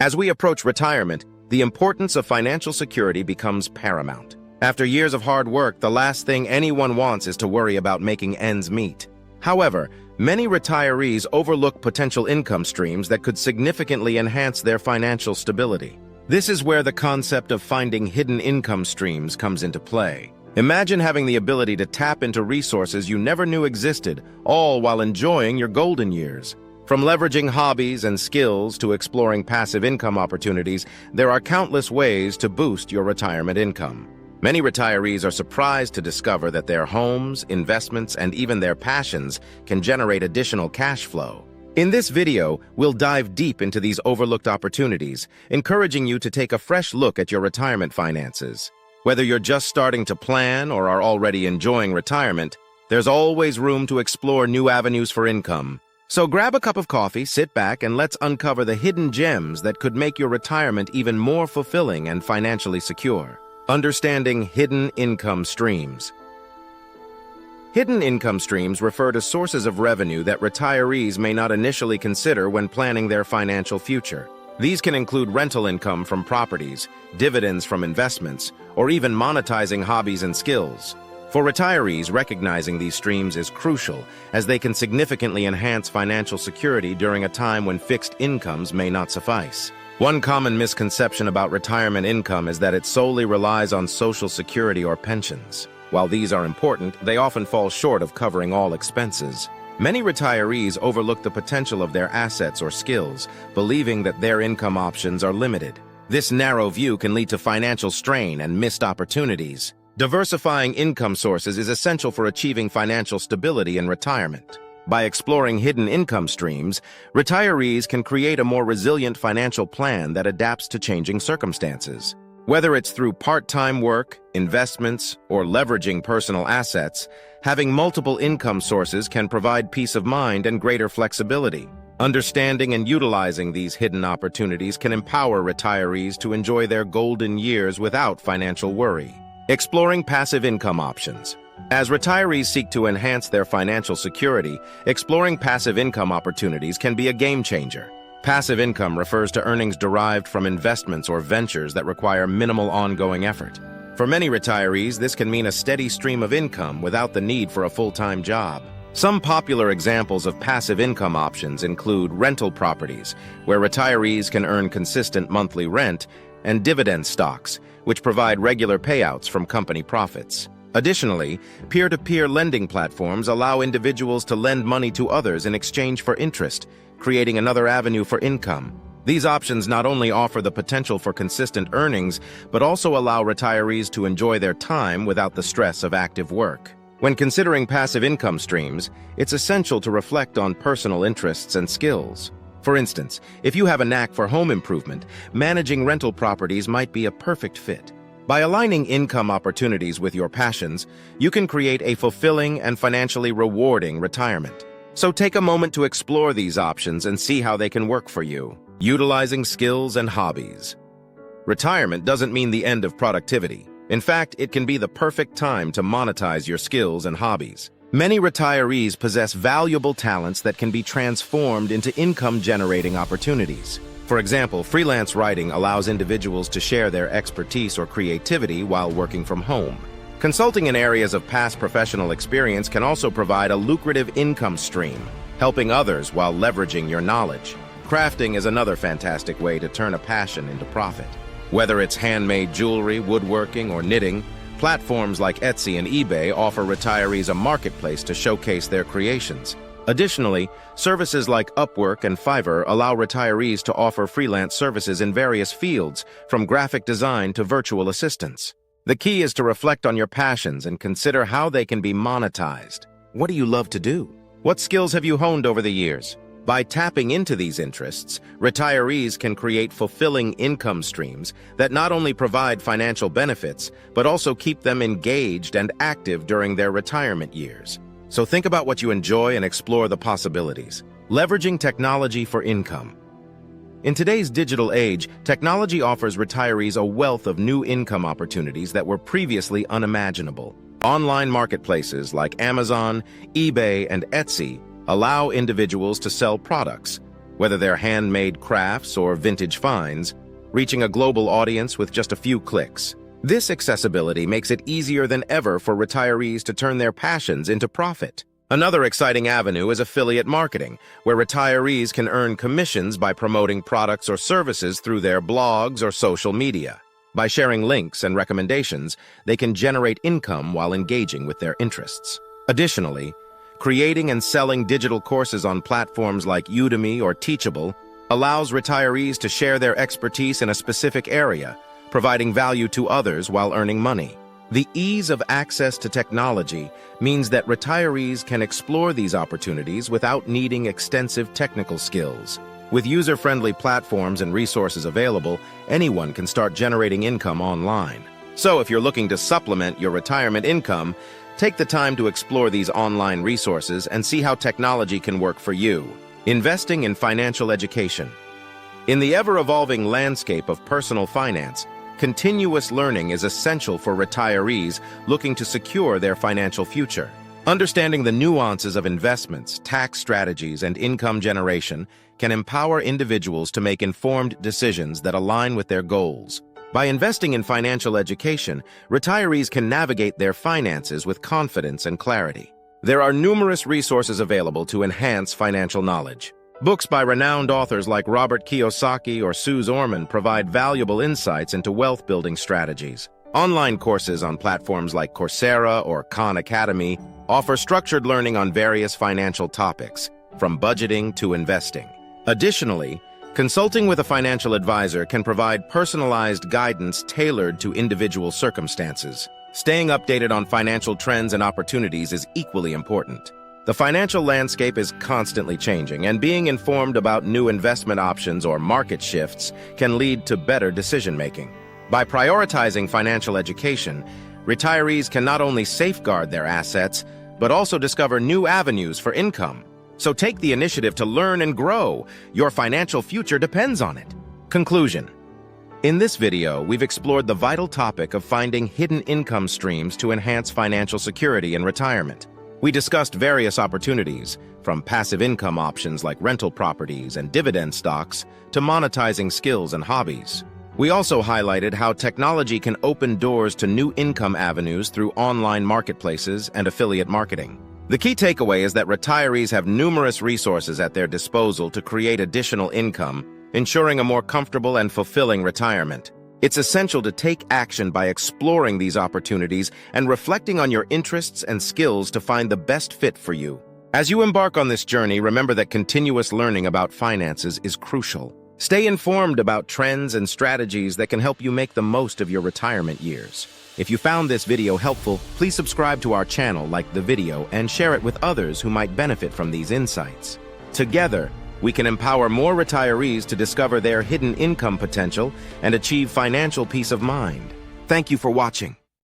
As we approach retirement, the importance of financial security becomes paramount. After years of hard work, the last thing anyone wants is to worry about making ends meet. However, many retirees overlook potential income streams that could significantly enhance their financial stability. This is where the concept of finding hidden income streams comes into play. Imagine having the ability to tap into resources you never knew existed, all while enjoying your golden years. From leveraging hobbies and skills to exploring passive income opportunities, there are countless ways to boost your retirement income. Many retirees are surprised to discover that their homes, investments, and even their passions can generate additional cash flow. In this video, we'll dive deep into these overlooked opportunities, encouraging you to take a fresh look at your retirement finances. Whether you're just starting to plan or are already enjoying retirement, there's always room to explore new avenues for income. So grab a cup of coffee, sit back, and let's uncover the hidden gems that could make your retirement even more fulfilling and financially secure. Understanding hidden income streams. Hidden income streams refer to sources of revenue that retirees may not initially consider when planning their financial future. These can include rental income from properties, dividends from investments, or even monetizing hobbies and skills. For retirees, recognizing these streams is crucial, as they can significantly enhance financial security during a time when fixed incomes may not suffice. One common misconception about retirement income is that it solely relies on Social Security or pensions. While these are important, they often fall short of covering all expenses. Many retirees overlook the potential of their assets or skills, believing that their income options are limited. This narrow view can lead to financial strain and missed opportunities. Diversifying income sources is essential for achieving financial stability in retirement. By exploring hidden income streams, retirees can create a more resilient financial plan that adapts to changing circumstances. Whether it's through part-time work, investments, or leveraging personal assets, having multiple income sources can provide peace of mind and greater flexibility. Understanding and utilizing these hidden opportunities can empower retirees to enjoy their golden years without financial worry. Exploring passive income options. As retirees seek to enhance their financial security, exploring passive income opportunities can be a game changer. Passive income refers to earnings derived from investments or ventures that require minimal ongoing effort. For many retirees, this can mean a steady stream of income without the need for a full-time job. Some popular examples of passive income options include rental properties, where retirees can earn consistent monthly rent, and dividend stocks, which provide regular payouts from company profits. Additionally, peer-to-peer lending platforms allow individuals to lend money to others in exchange for interest, creating another avenue for income. These options not only offer the potential for consistent earnings, but also allow retirees to enjoy their time without the stress of active work. When considering passive income streams, it's essential to reflect on personal interests and skills. For instance, if you have a knack for home improvement, managing rental properties might be a perfect fit. By aligning income opportunities with your passions, you can create a fulfilling and financially rewarding retirement. So take a moment to explore these options and see how they can work for you. Utilizing skills and hobbies. Retirement doesn't mean the end of productivity. In fact, it can be the perfect time to monetize your skills and hobbies. Many retirees possess valuable talents that can be transformed into income-generating opportunities. For example, freelance writing allows individuals to share their expertise or creativity while working from home. Consulting in areas of past professional experience can also provide a lucrative income stream, helping others while leveraging your knowledge. Crafting is another fantastic way to turn a passion into profit. Whether it's handmade jewelry, woodworking, or knitting, platforms like Etsy and eBay offer retirees a marketplace to showcase their creations. Additionally, services like Upwork and Fiverr allow retirees to offer freelance services in various fields, from graphic design to virtual assistants. The key is to reflect on your passions and consider how they can be monetized. What do you love to do? What skills have you honed over the years? By tapping into these interests, retirees can create fulfilling income streams that not only provide financial benefits, but also keep them engaged and active during their retirement years. So think about what you enjoy and explore the possibilities. Leveraging technology for income. In today's digital age, technology offers retirees a wealth of new income opportunities that were previously unimaginable. Online marketplaces like Amazon, eBay, and Etsy allow individuals to sell products, whether they're handmade crafts or vintage finds, reaching a global audience with just a few clicks. This accessibility makes it easier than ever for retirees to turn their passions into profit. Another exciting avenue is affiliate marketing, where retirees can earn commissions by promoting products or services through their blogs or social media. By sharing links and recommendations, they can generate income while engaging with their interests. Additionally, creating and selling digital courses on platforms like Udemy or Teachable allows retirees to share their expertise in a specific area, providing value to others while earning money. The ease of access to technology means that retirees can explore these opportunities without needing extensive technical skills. With user-friendly platforms and resources available, anyone can start generating income online. So if you're looking to supplement your retirement income, take the time to explore these online resources and see how technology can work for you. Investing in financial education. In the ever-evolving landscape of personal finance, continuous learning is essential for retirees looking to secure their financial future. Understanding the nuances of investments, tax strategies, and income generation can empower individuals to make informed decisions that align with their goals. By investing in financial education, retirees can navigate their finances with confidence and clarity. There are numerous resources available to enhance financial knowledge. Books by renowned authors like Robert Kiyosaki or Suze Orman provide valuable insights into wealth-building strategies. Online courses on platforms like Coursera or Khan Academy offer structured learning on various financial topics, from budgeting to investing. Additionally, consulting with a financial advisor can provide personalized guidance tailored to individual circumstances. Staying updated on financial trends and opportunities is equally important. The financial landscape is constantly changing, and being informed about new investment options or market shifts can lead to better decision-making. By prioritizing financial education, retirees can not only safeguard their assets, but also discover new avenues for income. So take the initiative to learn and grow. Your financial future depends on it. Conclusion. In this video, we've explored the vital topic of finding hidden income streams to enhance financial security in retirement. We discussed various opportunities, from passive income options like rental properties and dividend stocks to monetizing skills and hobbies. We also highlighted how technology can open doors to new income avenues through online marketplaces and affiliate marketing. The key takeaway is that retirees have numerous resources at their disposal to create additional income, ensuring a more comfortable and fulfilling retirement. It's essential to take action by exploring these opportunities and reflecting on your interests and skills to find the best fit for you. As you embark on this journey, remember that continuous learning about finances is crucial. Stay informed about trends and strategies that can help you make the most of your retirement years. If you found this video helpful, please subscribe to our channel, like the video, and share it with others who might benefit from these insights. Together, we can empower more retirees to discover their hidden income potential and achieve financial peace of mind. Thank you for watching.